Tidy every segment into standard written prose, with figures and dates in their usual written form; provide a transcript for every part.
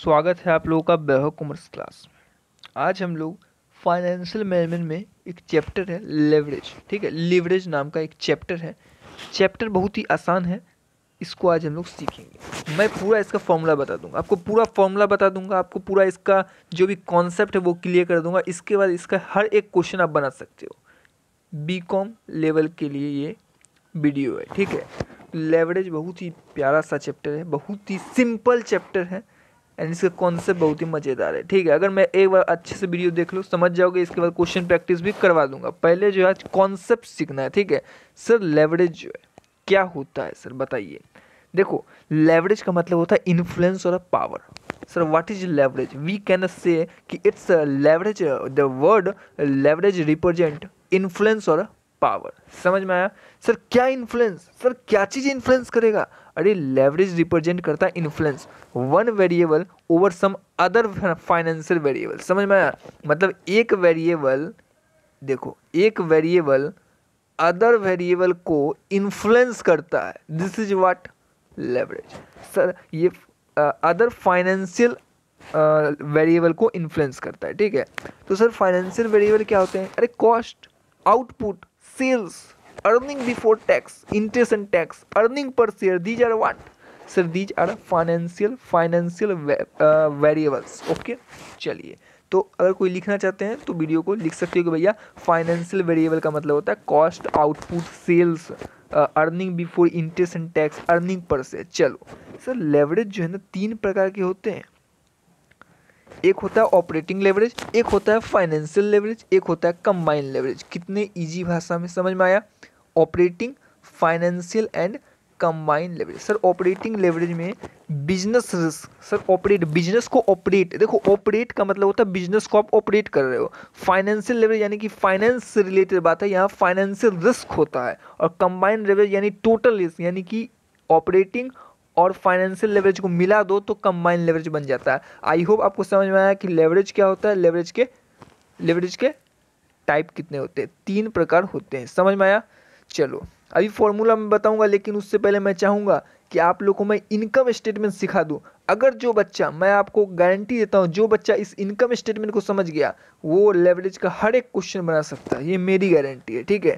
स्वागत है आप लोगों का वैभव कॉमर्स क्लास में। आज हम लोग फाइनेंशियल मैनेजमेंट में एक चैप्टर है लेवरेज। ठीक है, लीवरेज नाम का एक चैप्टर है। चैप्टर बहुत ही आसान है, इसको आज हम लोग सीखेंगे। मैं पूरा इसका फॉर्मूला बता दूंगा, आपको पूरा फॉर्मूला बता दूंगा, आपको पूरा इसका जो भी कॉन्सेप्ट है वो क्लियर कर दूंगा। इसके बाद इसका हर एक क्वेश्चन आप बना सकते हो। बीकॉम लेवल के लिए ये वीडियो है। ठीक है, लेवरेज बहुत ही प्यारा सा चैप्टर है, बहुत ही सिंपल चैप्टर है एंड इसका कॉन्सेप्ट बहुत ही मज़ेदार है। ठीक है, अगर मैं एक बार अच्छे से वीडियो देख लो समझ जाओगे, इसके बाद क्वेश्चन प्रैक्टिस भी करवा दूंगा। पहले जो है कॉन्सेप्ट सीखना है। ठीक है सर, लेवरेज जो है क्या होता है सर बताइए। देखो, लेवरेज का मतलब होता है इन्फ्लुएंस और power. Sir what is leverage? We can say कि it's leverage, the word leverage represent influence और पावर। समझ में आया? सर क्या इन्फ्लुएंस, सर क्या चीज़ इन्फ्लुएंस करेगा? अरे लेवरेज रिप्रेजेंट करता है influence one variable over some other financial variable. समझ में आया? मतलब एक वेरिएबल, देखो एक वेरिएबल अदर वेरिएबल को इन्फ्लुएंस करता है। This is what leverage. Sir ये अदर फाइनेंशियल वेरिएबल को इन्फ्लुएंस करता है। ठीक है, तो सर फाइनेंशियल वेरिएबल क्या होते हैं? अरे cost, output, sales, earning before tax, interest and tax, earning per share, these are what sir? These are financial variables. Okay, चलिए तो अगर कोई लिखना चाहते हैं तो वीडियो को लिख सकते हो कि भैया फाइनेंशियल वेरिएबल का मतलब होता है cost, output, sales, earning before interest and tax, earning per share. चलो सर, लेवरेज जो है ना तीन प्रकार के होते हैं। एक होता है ऑपरेटिंग लेवरेज, एक होता है फाइनेंशियल लेवरेज, एक होता है कंबाइन लेवरेज। कितने इजी भाषा में समझ में आया? Operating, financial and combine leverage. Sir operating leverage में business risk, sir operate, business को ऑपरेट, देखो ऑपरेट का मतलब होता है बिजनेस को आप ऑपरेट कर रहे हो। फाइनेंशियल लेवरेज यानी कि फाइनेंस से रिलेटेड बात है, यहाँ फाइनेंशियल रिस्क होता है। और कंबाइन लेवरेज यानी टोटल रिस्क, यानी कि ऑपरेटिंग और फाइनेंशियल लेवरेज को मिला दो तो कंबाइन लेवरेज बन जाता है। आई होप आपको समझ में आया कि लेवरेज क्या होता है। लेवरेज के टाइप कितने होते हैं? तीन प्रकार होते हैं। समझ में आया? चलो अभी फॉर्मूला मैं बताऊंगा, लेकिन उससे पहले मैं चाहूंगा कि आप लोगों को मैं इनकम स्टेटमेंट सिखा दूं। अगर जो बच्चा, मैं आपको गारंटी देता हूं, जो बच्चा इस इनकम स्टेटमेंट को समझ गया वो लेवरेज का हर एक क्वेश्चन बना सकता है, ये मेरी गारंटी है। ठीक है,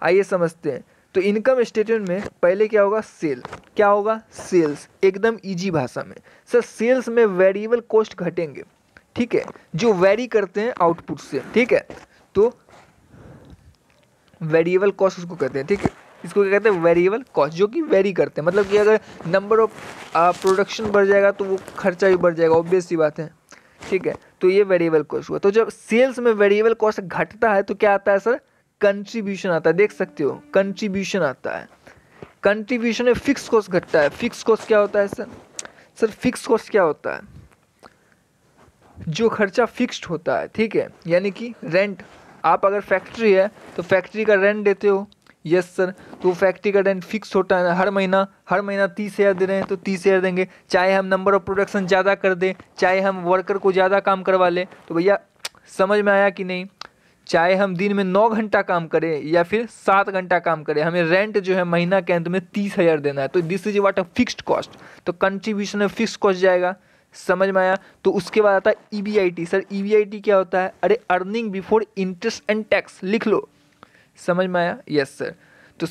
आइए समझते हैं। तो इनकम स्टेटमेंट में पहले क्या होगा? सेल। क्या होगा? सेल्स। एकदम इजी भाषा में सर, सेल्स में वेरिएबल कॉस्ट घटेंगे। ठीक है, जो वेरी करते हैं आउटपुट से। ठीक है, तो वेरिएबल कॉस्ट उसको कहते हैं। ठीक है, इसको क्या कहते हैं? वेरिएबल कॉस्ट, जो कि वेरी करते हैं। मतलब कि अगर नंबर ऑफ प्रोडक्शन बढ़ जाएगा तो वो खर्चा भी बढ़ जाएगा, ऑब्वियस सी बात है। ठीक है, तो ये वेरिएबल कॉस्ट हुआ। तो जब सेल्स में वेरिएबल कॉस्ट घटता है तो क्या आता है सर? कंट्रीब्यूशन आता है। देख सकते हो कंट्रीब्यूशन आता है। कंट्रीब्यूशन में फिक्स कॉस्ट घटता है। फिक्स कॉस्ट क्या होता है सर? सर फिक्स कॉस्ट क्या होता है? जो खर्चा फिक्स्ड होता है। ठीक है, यानी कि रेंट, आप अगर फैक्ट्री है तो फैक्ट्री का रेंट देते हो। यस सर, तो फैक्ट्री का रेंट फिक्स होता है ना, हर महीना 30,000 दे रहे हैं तो 30,000 देंगे। चाहे हम नंबर ऑफ प्रोडक्शन ज़्यादा कर दें, चाहे हम वर्कर को ज़्यादा काम करवा लें, तो भैया समझ में आया कि नहीं? चाहे हम दिन में 9 घंटा काम करें या फिर 7 घंटा काम करें, हमें रेंट जो है महीना के अंत में 30,000 देना है। तो this is what a fixed cost. तो कंट्रीब्यूशन में फिक्स कॉस्ट जाएगा। समझ में आया? तो उसके बाद आता है ईबीआईटी। सर ईबीआईटी क्या होता है? अरे earning before interest and tax, लिख लो। समझ में आया? यस सर, तो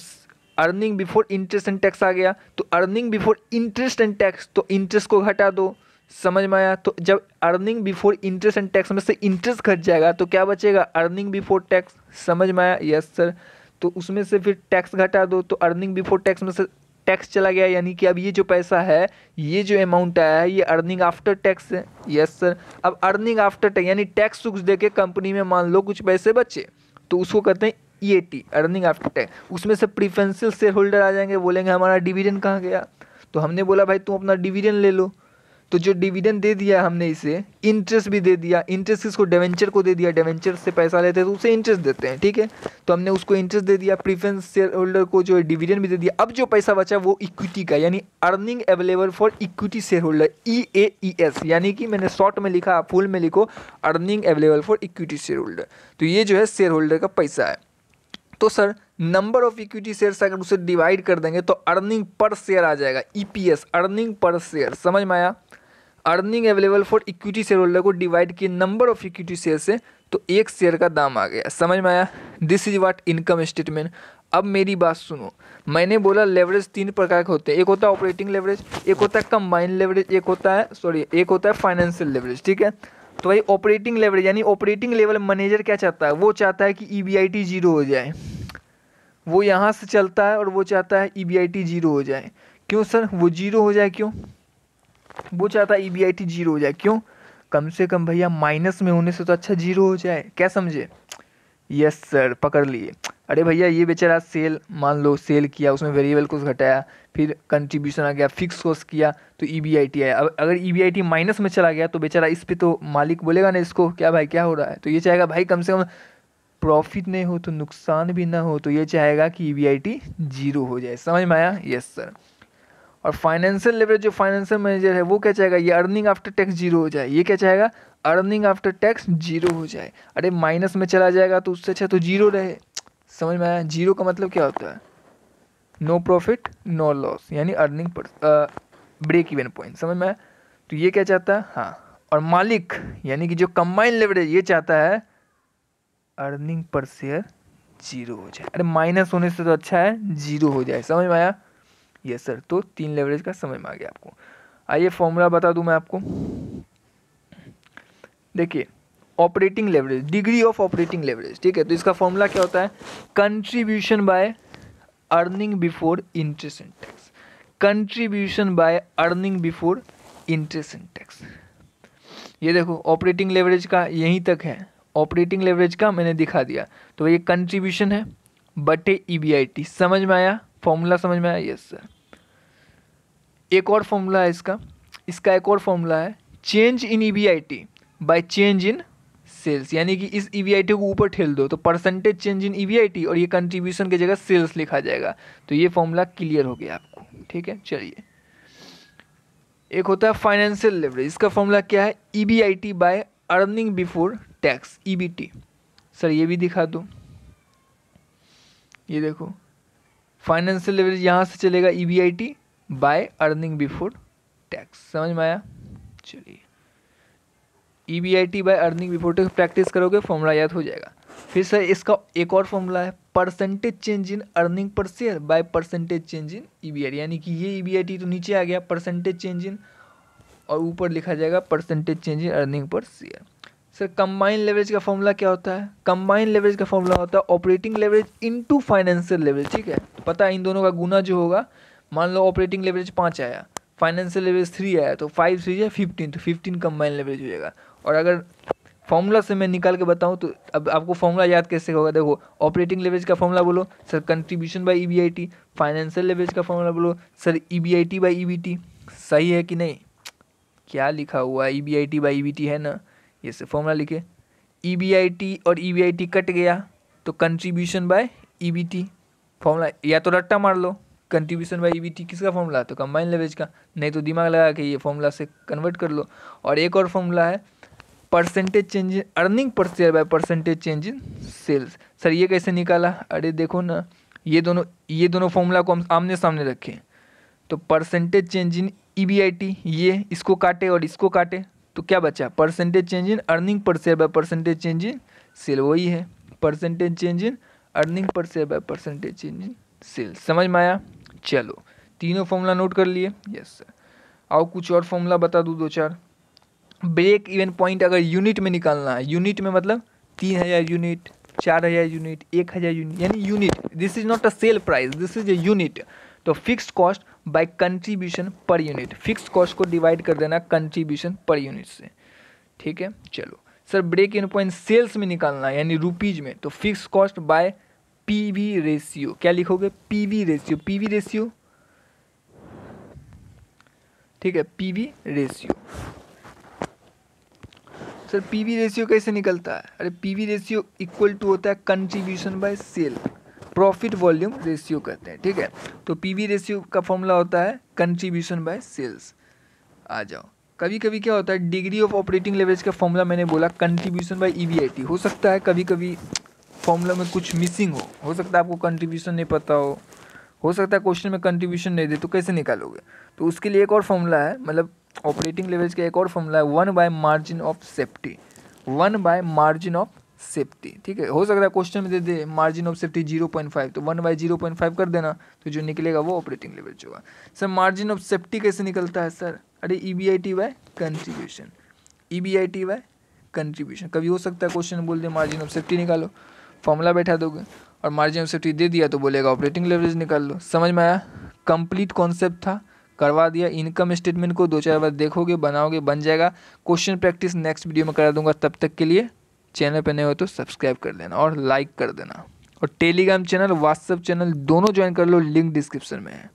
earning before interest and tax आ गया। तो earning before interest and tax, तो इंटरेस्ट को घटा दो। समझ में आया? तो जब earning before interest and tax में से इंटरेस्ट घट जाएगा तो क्या बचेगा? Earning before tax. समझ में आया? यस सर, तो उसमें से फिर टैक्स घटा दो तो अर्निंग बिफोर टैक्स में से टैक्स चला गया, यानी कि अब ये जो पैसा है, ये जो अमाउंट आया है, ये अर्निंग आफ्टर टैक्स है। यस सर, अब अर्निंग आफ्टर टैक्स यानी टैक्स वुक्स दे के कंपनी में मान लो कुछ पैसे बचे तो उसको कहते हैं ईएटी, अर्निंग आफ्टर टैक्स। उसमें से प्रीफरेंशियल शेयर होल्डर आ जाएंगे, बोलेंगे हमारा डिविडेंड कहाँ गया? तो हमने बोला भाई तुम अपना डिविडेंड ले लो। तो जो डिविडेंड दे दिया हमने, इसे इंटरेस्ट भी दे दिया। इंटरेस्ट इसको डिवेंचर को दे दिया, डिवेंचर से पैसा लेते हैं तो उसे इंटरेस्ट देते हैं। ठीक है, तो हमने उसको इंटरेस्ट दे दिया, प्रीफरेंस शेयर होल्डर को जो है डिविडेंड भी दे दिया। अब जो पैसा बचा वो इक्विटी का, यानी earning available for equity share holder, EAES, यानी कि मैंने शॉर्ट में लिखा, फुल में लिखो earning available for equity share holder. तो ये जो है शेयर होल्डर का पैसा है। तो sir number of equity shares अगर उसे डिवाइड कर देंगे तो अर्निंग पर शेयर आ जाएगा, EPS, अर्निंग पर शेयर। समझ में आया? Earning available for equity share holder को डिवाइड किए नंबर ऑफ इक्विटी शेयर से, तो एक शेयर का दाम आ गया। समझ में आया? This is what income statement. अब मेरी बात सुनो, मैंने बोला लेवरेज 3 प्रकार के होते हैं, एक होता है ऑपरेटिंग लेवरेज, एक होता है कंबाइंड लेवरेज, एक होता है फाइनेंशियल लेवरेज। ठीक है, तो भाई ऑपरेटिंग लेवरेज यानी ऑपरेटिंग लेवल मैनेजर क्या चाहता है, वो चाहता है कि EBIT 0 हो जाए। वो यहाँ से चलता है और वो चाहता है EBIT 0 हो जाए। क्यों सर वो 0 हो जाए? क्यों वो चाहता है EBIT 0 हो जाए? क्यों? कम से कम भैया माइनस में होने से तो अच्छा 0 हो जाए। क्या समझे? यस सर, पकड़ लिए। अरे भैया ये बेचारा सेल, मान लो सेल किया, उसमें वेरिएबल कॉस्ट घटाया, फिर कंट्रीब्यूशन आ गया, फिक्स कॉस्ट किया, तो EBIT आया। अब अगर EBIT माइनस में चला गया तो बेचारा इस पे तो मालिक बोलेगा ना इसको, क्या भाई क्या हो रहा है? तो ये चाहेगा भाई कम से कम प्रॉफिट नहीं हो तो नुकसान भी ना हो, तो ये चाहेगा कि EBIT 0 हो जाए। समझ में आया? Yes sir. और फाइनेंशियल लेवरेज जो फाइनेंशियल मैनेजर है वो क्या चाहेगा, ये अर्निंग आफ्टर टैक्स 0 हो जाए। ये क्या चाहेगा, अर्निंग आफ्टर टैक्स 0 हो जाए। अरे माइनस में चला जाएगा तो उससे अच्छा तो 0 रहे। समझ में आया? 0 का मतलब क्या होता है, नो प्रॉफिट नो लॉस, यानी अर्निंग पर ब्रेक इवन पॉइंट। समझ में आया? तो ये क्या चाहता है, हाँ। और मालिक यानी कि जो कंबाइंड लेवरेज ये चाहता है अर्निंग पर शेयर 0 हो जाए। अरे माइनस होने से तो अच्छा है 0 हो जाए। समझ में आया? Yes sir. तो 3 लेवरेज का समझ में आ गया आपको। आइए फॉर्मूला बता दूं मैं आपको। देखिए operating leverage, degree of operating leverage. ठीक है, तो इसका फॉर्मूला क्या होता है, contribution bye earning before interest and tax. Contribution by earning before interest and tax. ये देखो ऑपरेटिंग लेवरेज का यहीं तक है, ऑपरेटिंग लेवरेज का मैंने दिखा दिया। तो ये कंट्रीब्यूशन है बटे EBIT। समझ में आया? फॉर्मूला समझ में आया? Yes sir. एक और फॉर्मूला है इसका एक और फॉर्मूला है, change in EBIT by change in sales. यानी कि इस EBIT को ऊपर ठेल दो तो परसेंटेज चेंज इन EBIT और ये कंट्रीब्यूशन की जगह सेल्स लिखा जाएगा। तो ये फॉर्मूला क्लियर हो गया आपको। ठीक है, चलिए एक होता है फाइनेंशियल लेवरेज। इसका फॉर्मूला क्या है, EBIT by earning before tax, EBT। Sir ये भी दिखा दो। ये देखो फाइनेंशियल लेवरेज यहाँ से चलेगा EBIT by earning before tax. समझ में आया? चलिए EBIT by earning before tax practice करोगे फॉर्मूला याद हो जाएगा। फिर सर इसका एक और फॉर्मूला है, percentage change in earning per share by percentage change in EBIT। यानी कि ये EBIT तो नीचे आ गया, परसेंटेज चेंज इन, और ऊपर लिखा जाएगा percentage change in earning per share. Sir combined leverage का फॉर्मूला क्या होता है, कंबाइंड लेवरेज का फॉर्मूला होता है operating leverage into financial leverage. ठीक है, तो पता है इन दोनों का गुना जो होगा, मान लो ऑपरेटिंग लेवरेज 5 आया, फाइनेंशियल लेवरेज 3 आया, तो 5 3 है 15, तो 15 कंबाइंड लेवरेज हो जाएगा। और अगर फॉर्मूला से मैं निकाल के बताऊं तो अब आपको फॉर्मूला याद कैसे होगा, देखो ऑपरेटिंग लेवरेज का फॉर्मूला बोलो sir contribution by EBIT, financial leverage का फॉर्मूला बोलो सर EBIT बाय EBT। सही है कि नहीं? क्या लिखा हुआ है, EBIT बाय EBT है ना, ये से फॉर्मूला लिखे। EBIT और EBIT कट गया तो कंट्रीब्यूशन बाय EBT फॉर्मूला, या तो रट्टा मार लो, कंट्रीब्यूशन बाय EBT किसका फॉर्मूला है, तो कंबाइंड लेवरेज का, नहीं तो दिमाग लगा के ये फॉर्मूला से कन्वर्ट कर लो। और एक और फॉर्मूला है percentage change in earning per share by percentage change in sales. Sir ये कैसे निकाला, अरे देखो ना ये दोनों फॉर्मूला को हम आमने सामने रखें, तो परसेंटेज चेंज इन EBIT, ये इसको काटे और इसको काटे तो क्या बचा, percentage change in earning per share by percentage change in sale, वही है percentage change in earning per share by percentage change in sale. समझ में आया? चलो तीनों फॉर्मूला नोट कर लिए? Yes sir. आओ कुछ और फॉर्मूला बता दूँ 2-4। ब्रेक इवन पॉइंट अगर यूनिट में निकालना है, यूनिट में मतलब 3000 यूनिट, 4000 यूनिट, 1000 यूनिट, यानी unit, this is not a sale price, this is a unit. तो fix cost by contribution per unit, fix cost को डिवाइड कर देना कंट्रीब्यूशन पर यूनिट से। ठीक है, चलो sir break even point sales में निकालना है यानी रुपीज में, तो fix cost by PV ratio, क्या लिखोगे, PV रेशियो, PV रेशियो। ठीक है, PV ratio. Sir PV ratio कैसे निकलता है, अरे PV रेशियो इक्वल टू होता है contribution by sale, profit volume ratio कहते हैं। ठीक है, तो PV रेशियो का फॉर्मूला होता है कंट्रीब्यूशन बाय सेल्स। आ जाओ, कभी कभी क्या होता है डिग्री ऑफ ऑपरेटिंग लेवरेज का फॉर्मूला मैंने बोला कंट्रीब्यूशन बाय EBIT, हो सकता है कभी कभी फॉर्मूला में कुछ मिसिंग हो सकता है आपको कंट्रीब्यूशन नहीं पता हो सकता है क्वेश्चन में कंट्रीब्यूशन नहीं दे, तो कैसे निकालोगे, तो उसके लिए एक और फॉर्मूला है, मतलब ऑपरेटिंग लेवरेज का एक और फॉर्मूला है 1 bye margin of safety, 1 bye margin of safety. ठीक है, हो सकता है क्वेश्चन में दे दे मार्जिन ऑफ सेफ्टी 0.5, तो 1 बाय 0.5 कर देना, तो जो निकलेगा वो ऑपरेटिंग लेवरेज होगा। सर मार्जिन ऑफ सेफ्टी कैसे निकलता है सर? अरे EBIT by contribution, EBIT by contribution. कभी हो सकता है क्वेश्चन में बोल दे मार्जिन ऑफ सेफ्टी निकालो, फॉर्मूला बैठा दोगे, और मार्जिन ऑफ सेफ्टी दे दिया तो बोलेगा ऑपरेटिंग लेवरेज निकाल लो। समझ में आया? कंप्लीट कॉन्सेप्ट था, करवा दिया। इनकम स्टेटमेंट को 2-4 बार देखोगे, बनाओगे, बन जाएगा। क्वेश्चन प्रैक्टिस नेक्स्ट वीडियो में करा दूंगा। तब तक के लिए चैनल पर नए हो तो सब्सक्राइब कर देना और लाइक कर देना, और टेलीग्राम चैनल, व्हाट्सएप चैनल दोनों ज्वाइन कर लो, लिंक डिस्क्रिप्शन में है।